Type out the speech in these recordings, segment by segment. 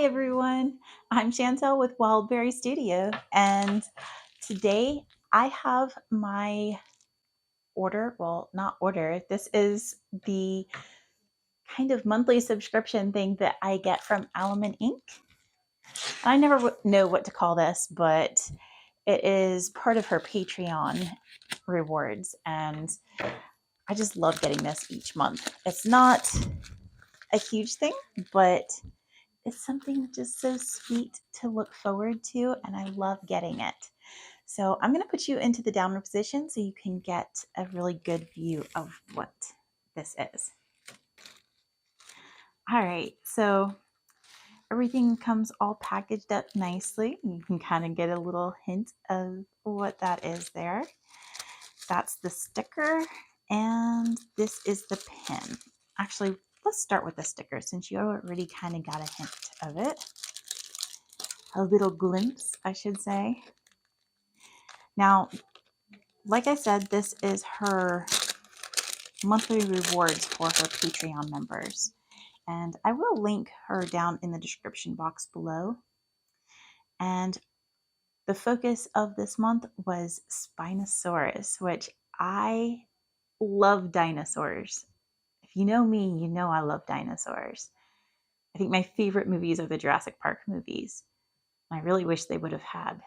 Hi everyone, I'm Chantel with Wildberry Studio, and today I have my this is the kind of monthly subscription thing that I get from Alum Ink. I never know what to call this, but it is part of her Patreon rewards, and I just love getting this each month. It's not a huge thing, but it's something just so sweet to look forward to, and I love getting it. So I'm going to put you into the downward position so you can get a really good view of what this is. All right, so everything comes all packaged up nicely. You can kind of get a little hint of what that is there. That's the sticker, and this is the pin. Actually, let's start with the sticker since you already kind of got a hint of it. A little glimpse, I should say. Now, like I said, this is her monthly rewards for her Patreon members. And I will link her down in the description box below. And the focus of this month was Spinosaurus, which I love dinosaurs. If you know me, you know I love dinosaurs. I think my favorite movies are the Jurassic Park movies. I really wish they would have had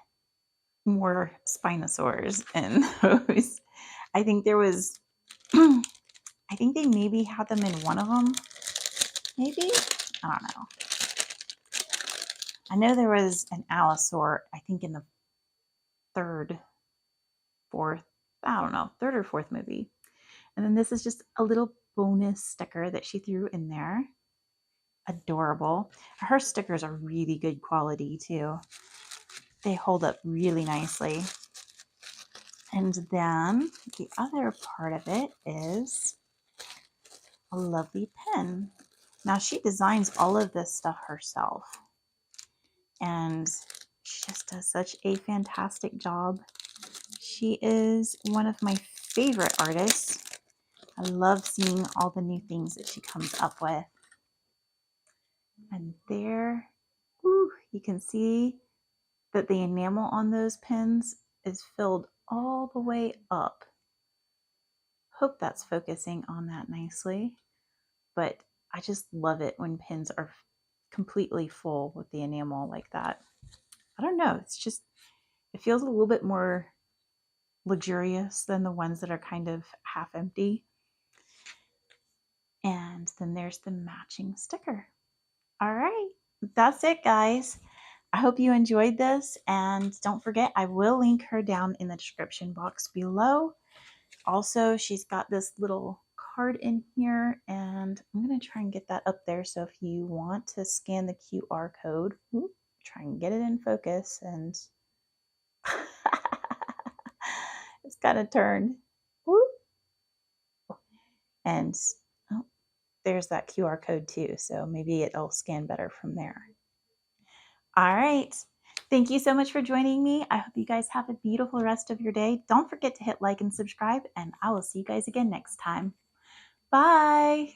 more Spinosaurs in those. I think there was, I think they maybe had them in one of them. Maybe? I don't know. I know there was an Allosaur, I think in the third or fourth movie. And then this is just a little bonus sticker that she threw in there. Adorable. Her stickers are really good quality too. They hold up really nicely. And then the other part of it is a lovely pen. Now she designs all of this stuff herself. And she just does such a fantastic job. She is one of my favorite artists. I love seeing all the new things that she comes up with. And there, you can see that the enamel on those pens is filled all the way up. Hope that's focusing on that nicely. But I just love it when pens are completely full with the enamel like that. I don't know, it's just, it feels a little bit more luxurious than the ones that are kind of half empty. And then there's the matching sticker. All right, that's it, guys. I hope you enjoyed this, and don't forget, I will link her down in the description box below. Also, she's got this little card in here, and I'm going to try and get that up there. So if you want to scan the QR code, try and get it in focus, and it's got to turn. And there's that QR code too, so maybe it'll scan better from there. All right. Thank you so much for joining me. I hope you guys have a beautiful rest of your day. Don't forget to hit like and subscribe, and I will see you guys again next time. Bye.